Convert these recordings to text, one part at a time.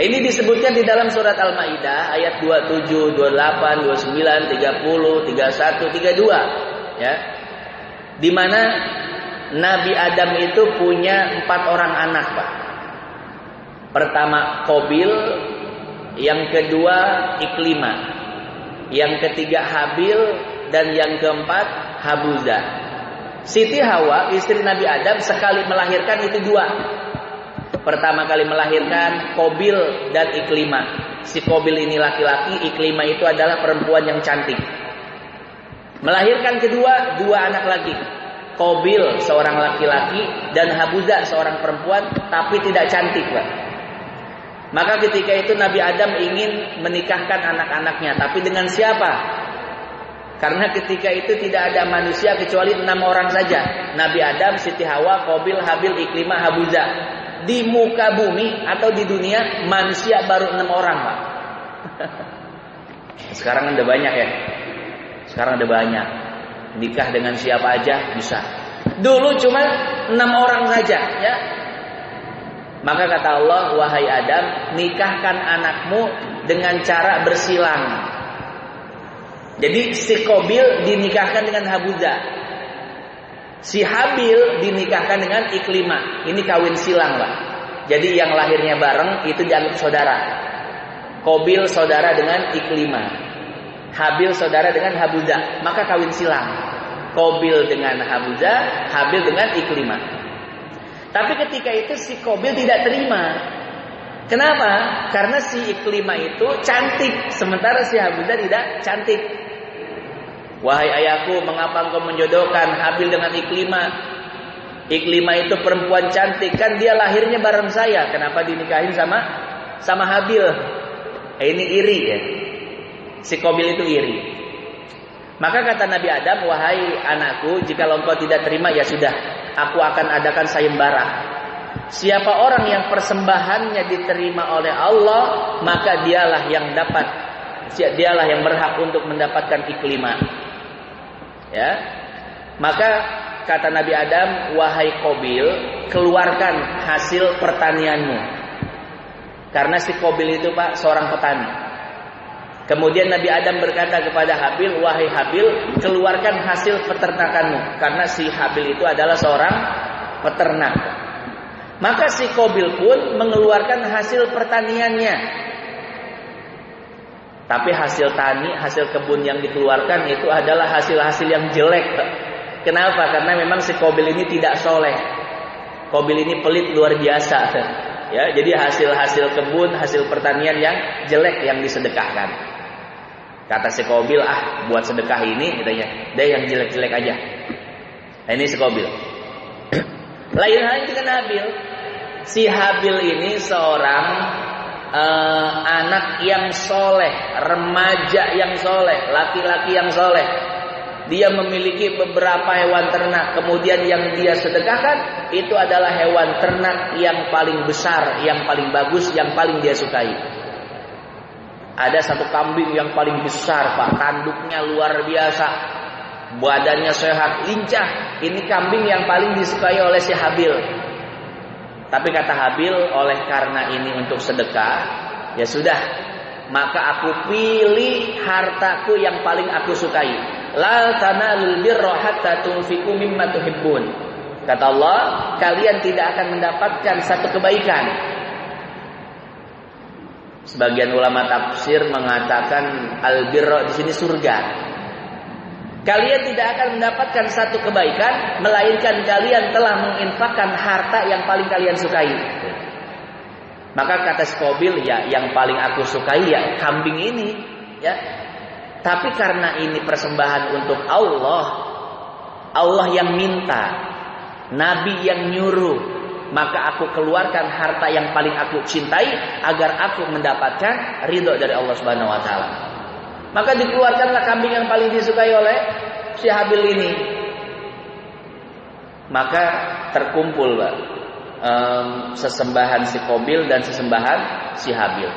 Ini disebutkan di dalam surat Al-Maidah ayat 27, 28, 29, 30, 31, 32 ya. Di mana Nabi Adam itu punya 4 orang anak, Pak. Pertama Qabil, yang kedua Iklimah, yang ketiga Habil, dan yang keempat Habuza. Siti Hawa, istri Nabi Adam, sekali melahirkan itu 2. Pertama kali melahirkan Qabil dan Iklimah. Si Qabil ini laki-laki, Iklimah itu adalah perempuan yang cantik. Melahirkan kedua 2 anak lagi. Qabil seorang laki-laki dan Habuza seorang perempuan, tapi tidak cantik, Pak. Maka ketika itu Nabi Adam ingin menikahkan anak-anaknya, tapi dengan siapa? Karena ketika itu tidak ada manusia kecuali 6 orang saja. Nabi Adam, Siti Hawa, Qabil, Habil, Iklimah, Habuza. Di muka bumi atau di dunia manusia baru 6 orang, Pak. Sekarang ada banyak ya. Sekarang ada banyak. Nikah dengan siapa aja bisa. Dulu cuma 6 orang saja ya. Maka kata Allah, wahai Adam, nikahkan anakmu dengan cara bersilang. Jadi si Qabil dinikahkan dengan Habuza. Si Habil dinikahkan dengan Iklimah. Ini kawin silang, Pak. Jadi yang lahirnya bareng itu dianggap saudara. Qabil saudara dengan Iklimah. Habil saudara dengan Habuza. Maka kawin silang. Qabil dengan Habuza, Habil dengan Iklimah. Tapi ketika itu si Qabil tidak terima. Kenapa? Karena si Iklimah itu cantik, sementara si Habuza tidak cantik. Wahai ayahku, mengapa engkau menjodohkan Habil dengan Iklimah? Iklimah itu perempuan cantik, kan dia lahirnya bareng saya. Kenapa dinikahin sama Habil? Ini iri ya. Si Qabil itu iri. Maka kata Nabi Adam, wahai anakku, jika engkau tidak terima ya sudah, aku akan adakan sayembara. Siapa orang yang persembahannya diterima oleh Allah, maka dialah yang berhak untuk mendapatkan Iklimah. Ya. Maka kata Nabi Adam, wahai Qabil, keluarkan hasil pertanianmu. Karena si Qabil itu, Pak, seorang petani. Kemudian Nabi Adam berkata kepada Habil, wahai Habil, keluarkan hasil peternakanmu. Karena si Habil itu adalah seorang peternak. Maka si Qabil pun mengeluarkan hasil pertaniannya. Tapi hasil kebun yang dikeluarkan itu adalah hasil-hasil yang jelek. Kenapa? Karena memang si Qabil ini tidak soleh. Qabil ini pelit luar biasa. Ya, jadi hasil kebun, hasil pertanian yang jelek yang disedekahkan. Kata si Qabil, buat sedekah ini, katanya, deh yang jelek-jelek aja. Nah, ini si Qabil. Lain halnya dengan Habil. Si Habil ini seorang anak yang soleh, remaja yang soleh, laki-laki yang soleh. Dia memiliki beberapa hewan ternak. Kemudian yang dia sedekahkan itu adalah hewan ternak yang paling besar, yang paling bagus, yang paling dia sukai. Ada satu kambing yang paling besar, Pak. Tanduknya luar biasa. Badannya sehat, lincah. Ini kambing yang paling disukai oleh si Habil. Tapi kata Habil, oleh karena ini untuk sedekah, ya sudah, maka aku pilih hartaku yang paling aku sukai. La tanalul birra hatta tunfiqu mimma tuhibbun. Kata Allah, kalian tidak akan mendapatkan satu kebaikan. Sebagian ulama tafsir mengatakan al-birra di sini surga. Kalian tidak akan mendapatkan satu kebaikan melainkan kalian telah menginfakkan harta yang paling kalian sukai. Maka kata Qabil, ya yang paling aku sukai ya kambing ini, ya. Tapi karena ini persembahan untuk Allah, Allah yang minta, Nabi yang nyuruh, maka aku keluarkan harta yang paling aku cintai agar aku mendapatkan ridho dari Allah Subhanahu wa taala. Maka dikeluarkanlah kambing yang paling disukai oleh si Habil ini. Maka terkumpul, Pak, sesembahan si Qabil dan sesembahan si Habil.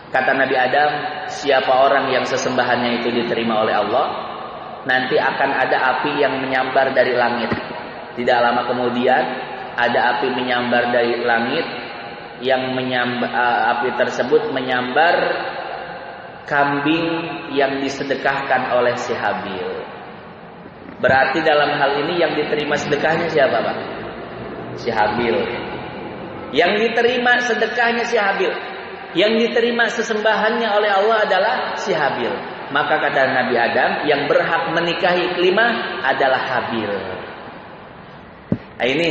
Kata Nabi Adam, siapa orang yang sesembahannya itu diterima oleh Allah, nanti akan ada api yang menyambar dari langit. Tidak lama kemudian ada api menyambar dari langit yang api tersebut menyambar kambing yang disedekahkan oleh si Habil. Berarti dalam hal ini yang diterima sedekahnya siapa, Pak? Si Habil. Yang diterima sedekahnya si Habil. Yang diterima sesembahannya oleh Allah adalah si Habil. Maka kata Nabi Adam, yang berhak menikahi iklimah adalah Habil. Nah, ini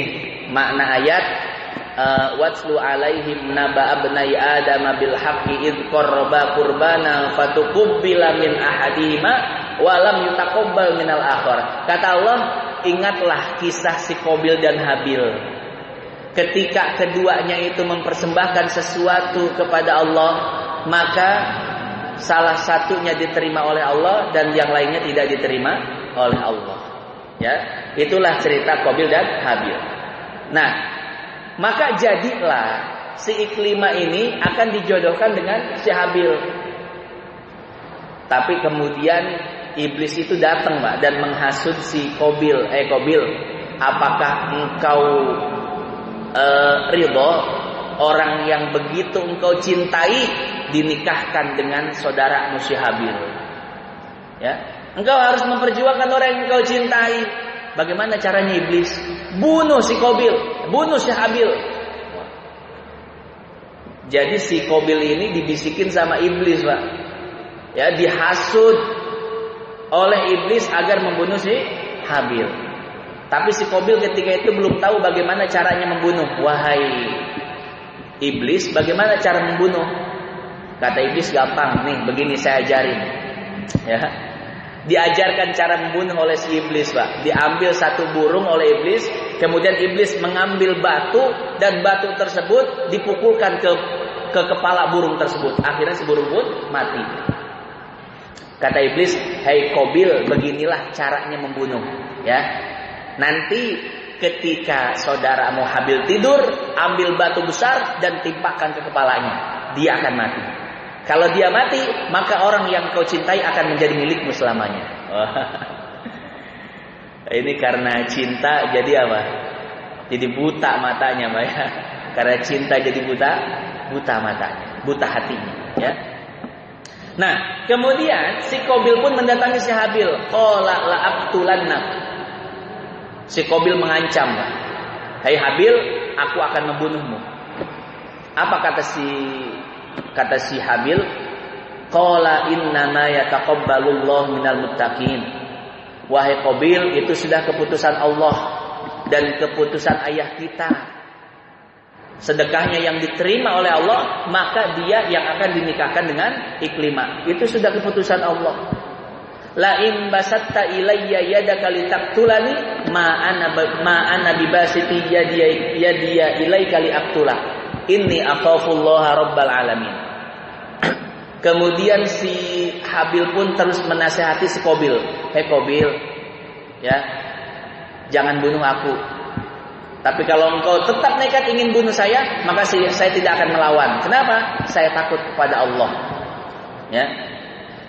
makna ayat watslu alaihim naba abnai adam bil haqqi id qarraba qurbana fatuqbila min ahadihima wa lam yutaqabbal minal akhar. Kata Allah, ingatlah kisah si Qabil dan Habil. Ketika keduanya itu mempersembahkan sesuatu kepada Allah, maka salah satunya diterima oleh Allah dan yang lainnya tidak diterima oleh Allah. Ya, itulah cerita Qabil dan Habil. Nah, maka jadilah si Iklimah ini akan dijodohkan dengan si Habil. Tapi kemudian iblis itu datang, Pak, dan menghasut si Qabil. Qabil, apakah engkau ridho orang yang begitu engkau cintai dinikahkan dengan saudaramu si Habil? Ya, engkau harus memperjuangkan orang yang engkau cintai. Bagaimana caranya iblis? Bunuh si Qabil, bunuh si Habil. Jadi si Qabil ini dibisikin sama iblis, Pak. Ya, dihasut oleh iblis agar membunuh si Habil. Tapi si Qabil ketika itu belum tahu bagaimana caranya membunuh. Wahai iblis, bagaimana cara membunuh? Kata iblis, gampang nih, begini saya ajarin. Ya. Diajarkan cara membunuh oleh si iblis, Pak. Diambil satu burung oleh iblis, kemudian iblis mengambil batu dan batu tersebut dipukulkan ke kepala burung tersebut. Akhirnya si burung pun mati. Kata iblis, "Hai Qabil, beginilah caranya membunuh." Ya. Nanti ketika saudaramu Habil tidur, ambil batu besar dan timpakan ke kepalanya. Dia akan mati. Kalau dia mati, maka orang yang kau cintai akan menjadi milikmu selamanya. Ini karena cinta jadi apa? Jadi buta matanya, Pak, ya. Karena cinta jadi buta matanya, buta hatinya, ya. Nah, kemudian si Qabil pun mendatangi si Habil. Qala la aqtulannak. Si Qabil mengancam, Pak. "Hai Habil, aku akan membunuhmu." Apa kata si Habil? Qala innama yataqabbalullahu minal muttaqin. Wahai Qabil, itu sudah keputusan Allah dan keputusan ayah kita. Sedekahnya yang diterima oleh Allah, maka dia yang akan dinikahkan dengan Iklimah. Itu sudah keputusan Allah. La in basatta ilayya yadaka litaqtulani ma ana bibasiti yadiya ilaika liaqtulak. Inni akhafullaha rabbal alamin. Kemudian si Habil pun terus menasihati si Qabil. "Hei Qabil, ya, jangan bunuh aku. Tapi kalau engkau tetap nekat ingin bunuh saya, maka saya tidak akan melawan. Kenapa? Saya takut kepada Allah." Ya.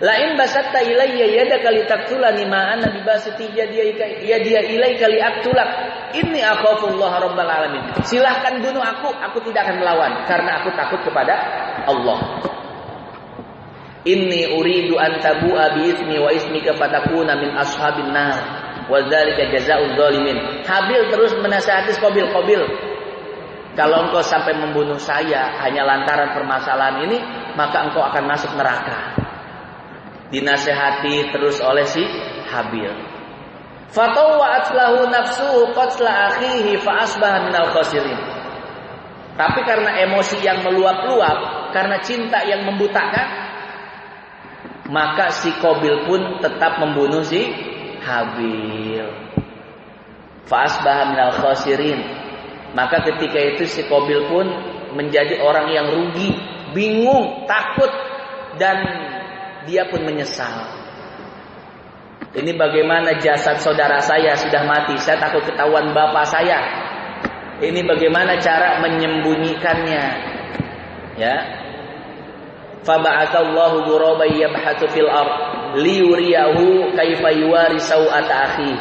La in basatta ilayya yadaka litaqtulani ma ana bibasiti yadiya ilaika liaqtulak. Inni akhafullaha rabbal alamin. Silahkan bunuh aku tidak akan melawan karena aku takut kepada Allah. Inni uridu an tabu'a bi ismi wa ismika fatakuna min ashabin nar wa dzalika jazaa'ul zalimin. Habil terus menasihati Qabil, kalau engkau sampai membunuh saya hanya lantaran permasalahan ini, maka engkau akan masuk neraka. Dinasihati terus oleh si Habil. Fatawwa'at lahu nafsuhu qatla akhihi fa asbaha minal khasirin. Tapi karena emosi yang meluap-luap, karena cinta yang membutakan, maka si Qabil pun tetap membunuh si Habil. Fa asbaha minal khasirin. Maka ketika itu si Qabil pun menjadi orang yang rugi, bingung, takut, dan dia pun menyesal. Ini bagaimana jasad saudara saya sudah mati, saya takut ketahuan bapak saya. Ini bagaimana cara menyembunyikannya? Ya. Fa ba'atsallahu ghuraban yabhathu fil ard liyuriyahu kaifa yuwari sau'ata akhi.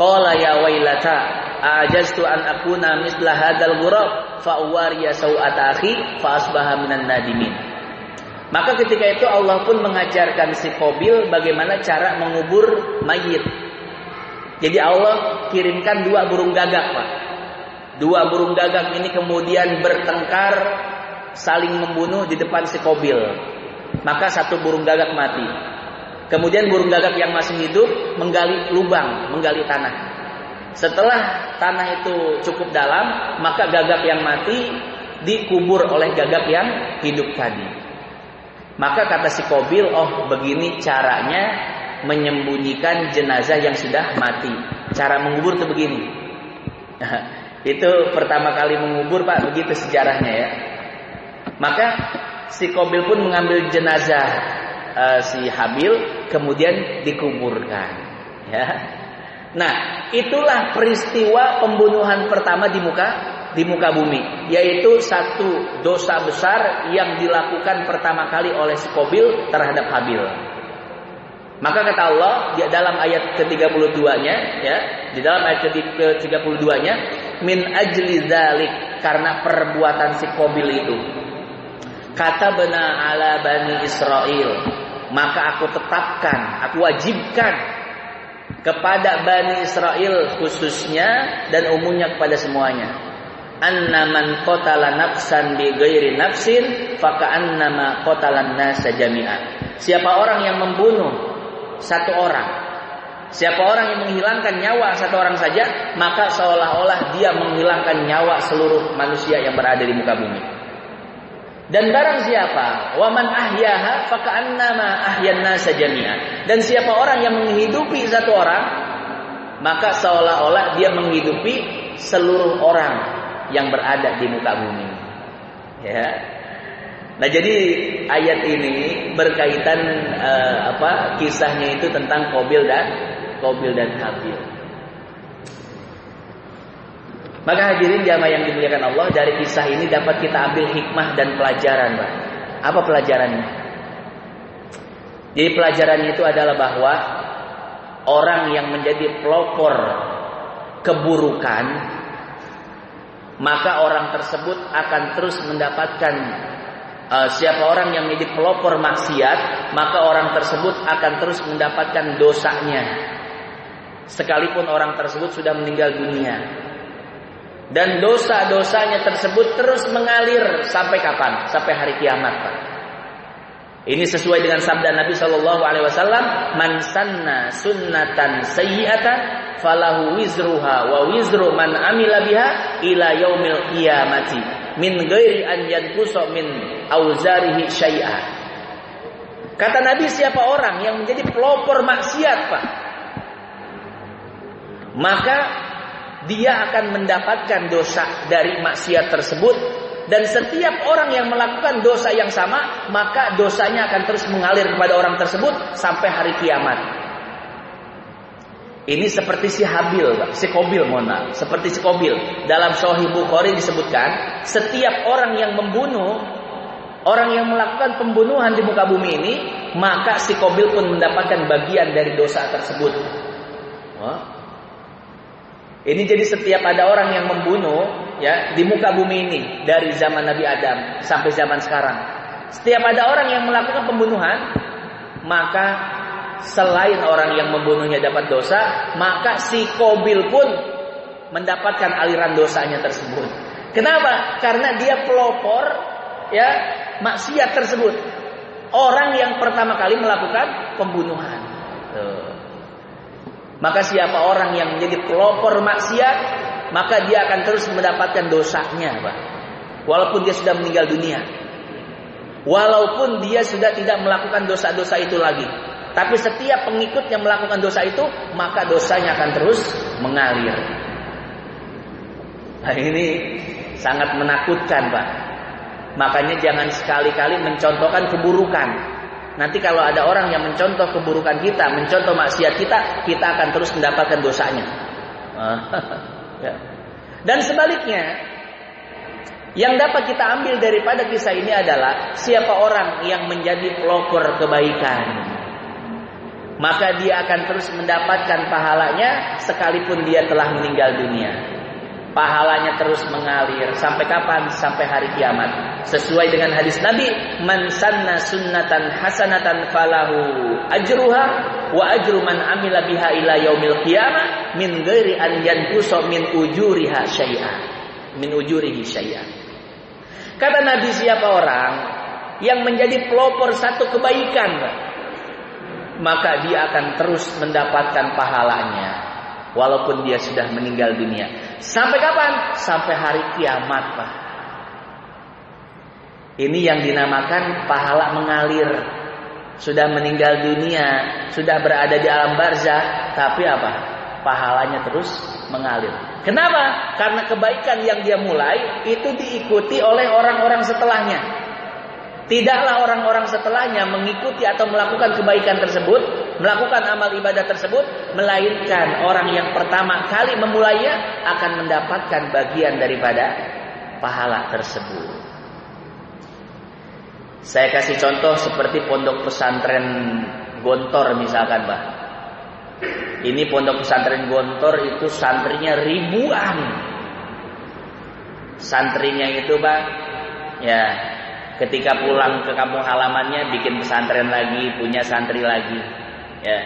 Qala ya wailata ajaztu an akuna misla hadzal ghurab fa uwariya sau'ata akhi fa asbaha minan nadimin. Maka ketika itu Allah pun mengajarkan si Qabil bagaimana cara mengubur mayit. Jadi Allah kirimkan 2 burung gagak, Pak. 2 burung gagak ini kemudian bertengkar, saling membunuh di depan si Qabil. Maka 1 burung gagak mati. Kemudian burung gagak yang masih hidup menggali lubang, menggali tanah. Setelah tanah itu cukup dalam, maka gagak yang mati dikubur oleh gagak yang hidup tadi. Maka kata si Qabil, oh begini caranya menyembunyikan jenazah yang sudah mati. Cara mengubur itu begini. Itu pertama kali mengubur, Pak, begitu sejarahnya ya. Maka si Qabil pun mengambil jenazah si Habil, kemudian dikuburkan. Ya. Nah, itulah peristiwa pembunuhan pertama di muka bumi, yaitu satu dosa besar yang dilakukan pertama kali oleh si Qabil terhadap Habil. Maka kata Allah di dalam ayat ke-32-nya, ya, di dalam ayat ke-32-nya, min ajli dzalik, karena perbuatan si Qabil itu, katabna ala bani Israil, maka aku tetapkan, aku wajibkan kepada Bani Israel khususnya dan umumnya kepada semuanya, annaman qatala nafsan bi ghairi nafsin faka'annama qatalan nasa jami'a. Siapa orang yang membunuh satu orang, siapa orang yang menghilangkan nyawa satu orang saja, maka seolah-olah dia menghilangkan nyawa seluruh manusia yang berada di muka bumi. Dan barang siapa waman ahyaha faka'annama ahyan nasa jami'a, dan siapa orang yang menghidupi satu orang, maka seolah-olah dia menghidupi seluruh orang yang berada di muka bumi. Ya. Nah, jadi ayat ini berkaitan kisahnya itu tentang Qabil dan Habil. Maka hadirin jamaah yang dimuliakan Allah, dari kisah ini dapat kita ambil hikmah dan pelajaran, Pak. Apa pelajarannya? Jadi pelajarannya itu adalah bahwa orang yang menjadi pelopor keburukan, maka orang tersebut akan terus mendapatkan siapa orang yang menjadi pelopor maksiat, maka orang tersebut akan terus mendapatkan dosanya, sekalipun orang tersebut sudah meninggal dunia. Dan dosa-dosanya tersebut terus mengalir sampai kapan? Sampai hari kiamat, Pak. Ini sesuai dengan sabda Nabi Shallallahu Alaihi Wasallam, "Man sanna sunnatan sayyi'atan, falahu wizruha wa wizru man amila biha ila yaumil qiyamati, min ghairi an yanqusa min auzarihi syai'a." Kata Nabi, siapa orang yang menjadi pelopor maksiat, Pak, maka dia akan mendapatkan dosa dari maksiat tersebut, dan setiap orang yang melakukan dosa yang sama, maka dosanya akan terus mengalir kepada orang tersebut sampai hari kiamat. Ini seperti si Habil, si Qabil, seperti si Qabil. Dalam Sahih Bukhari disebutkan, setiap orang yang membunuh, orang yang melakukan pembunuhan di muka bumi ini, maka si Qabil pun mendapatkan bagian dari dosa tersebut. Ini jadi setiap ada orang yang membunuh, ya, di muka bumi ini dari zaman Nabi Adam sampai zaman sekarang, setiap ada orang yang melakukan pembunuhan, maka selain orang yang membunuhnya dapat dosa, maka si Qabil pun mendapatkan aliran dosanya tersebut. Kenapa? Karena dia pelopor, ya, maksiat tersebut. Orang yang pertama kali melakukan pembunuhan. Maka siapa orang yang menjadi pelopor maksiat, maka dia akan terus mendapatkan dosanya, Pak. Walaupun dia sudah meninggal dunia, walaupun dia sudah tidak melakukan dosa-dosa itu lagi, tapi setiap pengikut yang melakukan dosa itu, maka dosanya akan terus mengalir. Nah, ini sangat menakutkan, Pak. Makanya jangan sekali-kali mencontohkan keburukan. Nanti kalau ada orang yang mencontoh keburukan kita, mencontoh maksiat kita, kita akan terus mendapatkan dosanya. Dan sebaliknya, yang dapat kita ambil daripada kisah ini adalah siapa orang yang menjadi pelopor kebaikan, maka dia akan terus mendapatkan pahalanya sekalipun dia telah meninggal dunia. Pahalanya terus mengalir sampai kapan? Sampai hari kiamat. Sesuai dengan hadis Nabi, man sanna sunnatan hasanatan falahu ajruha wa ajru man amila biha ila yaumil qiyamah min ghairi an yanqusa min ujuriha syai'a. Min ujurihi syai'a. Kata Nabi, siapa orang yang menjadi pelopor satu kebaikan, maka dia akan terus mendapatkan pahalanya walaupun dia sudah meninggal dunia. Sampai kapan? Sampai hari kiamat, Pak. Ini yang dinamakan pahala mengalir. Sudah meninggal dunia, sudah berada di alam barzah, tapi apa? Pahalanya terus mengalir. Kenapa? Karena kebaikan yang dia mulai itu diikuti oleh orang-orang setelahnya. Tidaklah orang-orang setelahnya mengikuti atau melakukan kebaikan tersebut, melakukan amal ibadah tersebut, melainkan orang yang pertama kali memulainya akan mendapatkan bagian daripada pahala tersebut. Saya kasih contoh seperti pondok pesantren Gontor misalkan, Pak. Ini pondok pesantren Gontor itu santrinya ribuan. Santrinya itu, Pak, ya, ketika pulang ke kampung halamannya bikin pesantren lagi, punya santri lagi, ya.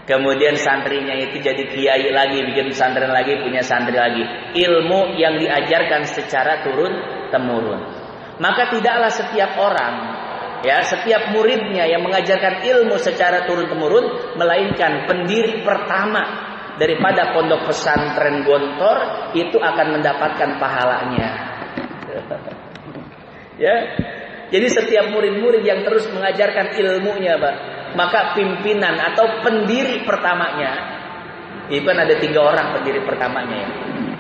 Kemudian santrinya itu jadi kiai lagi, bikin pesantren lagi, punya santri lagi. Ilmu yang diajarkan secara turun temurun. Maka tidaklah setiap orang, ya, setiap muridnya yang mengajarkan ilmu secara turun temurun, melainkan pendiri pertama daripada pondok pesantren Gontor itu akan mendapatkan pahalanya. Ya, jadi setiap murid-murid yang terus mengajarkan ilmunya, Pak, maka pimpinan atau pendiri pertamanya, itu kan ada 3 orang pendiri pertamanya, ya,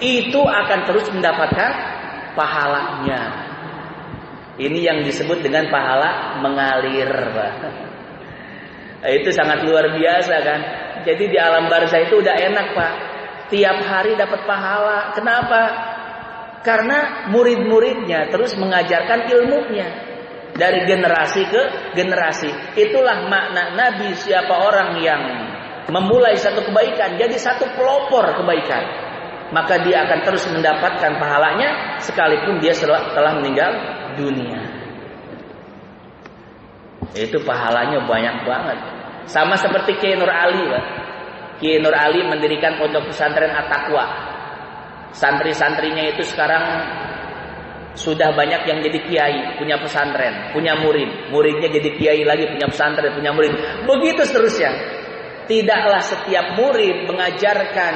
itu akan terus mendapatkan pahalanya. Ini yang disebut dengan pahala mengalir, Pak. Itu sangat luar biasa, kan? Jadi di alam barzah itu udah enak, Pak. Tiap hari dapat pahala. Kenapa? Karena murid-muridnya terus mengajarkan ilmunya dari generasi ke generasi. Itulah makna Nabi, siapa orang yang memulai satu kebaikan jadi satu pelopor kebaikan, maka dia akan terus mendapatkan pahalanya sekalipun dia telah meninggal dunia. Itu pahalanya banyak banget. Sama seperti Kiai Nur Ali, Pak. Kiai Nur Ali mendirikan pondok pesantren At-Taqwa. Santri-santrinya itu sekarang sudah banyak yang jadi kiai, punya pesantren, punya murid, muridnya jadi kiai lagi, punya pesantren, punya murid. Begitu seterusnya. Tidaklah setiap murid mengajarkan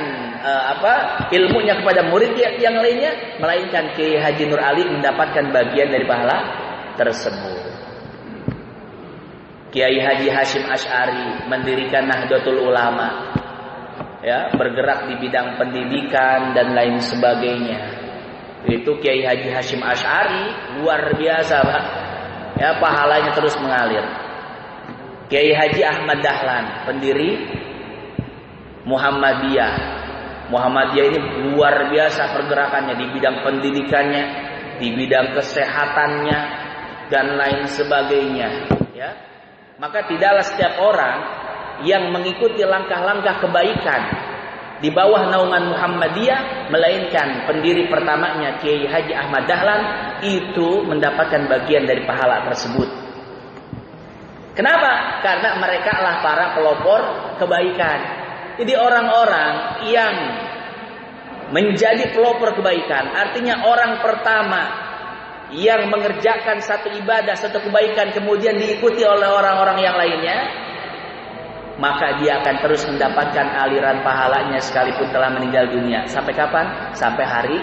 ilmunya kepada murid yang lainnya, melainkan Kiai Haji Nur Ali mendapatkan bagian dari pahala tersebut. Kiai Haji Hashim Asy'ari mendirikan Nahdlatul Ulama, ya, bergerak di bidang pendidikan dan lain sebagainya. Itu Kiai Haji Hashim Asy'ari luar biasa, Pak. Ya, pahalanya terus mengalir. Kiai Haji Ahmad Dahlan, pendiri Muhammadiyah. Muhammadiyah ini luar biasa pergerakannya di bidang pendidikannya, di bidang kesehatannya dan lain sebagainya, ya. Maka tidaklah setiap orang yang mengikuti langkah-langkah kebaikan di bawah naungan Muhammadiyah, melainkan pendiri pertamanya Kiai Haji Ahmad Dahlan itu mendapatkan bagian dari pahala tersebut. Kenapa? Karena mereka lah para pelopor kebaikan. Jadi orang-orang yang menjadi pelopor kebaikan, artinya orang pertama yang mengerjakan satu ibadah, satu kebaikan, kemudian diikuti oleh orang-orang yang lainnya, maka dia akan terus mendapatkan aliran pahalanya sekalipun telah meninggal dunia. Sampai kapan? Sampai hari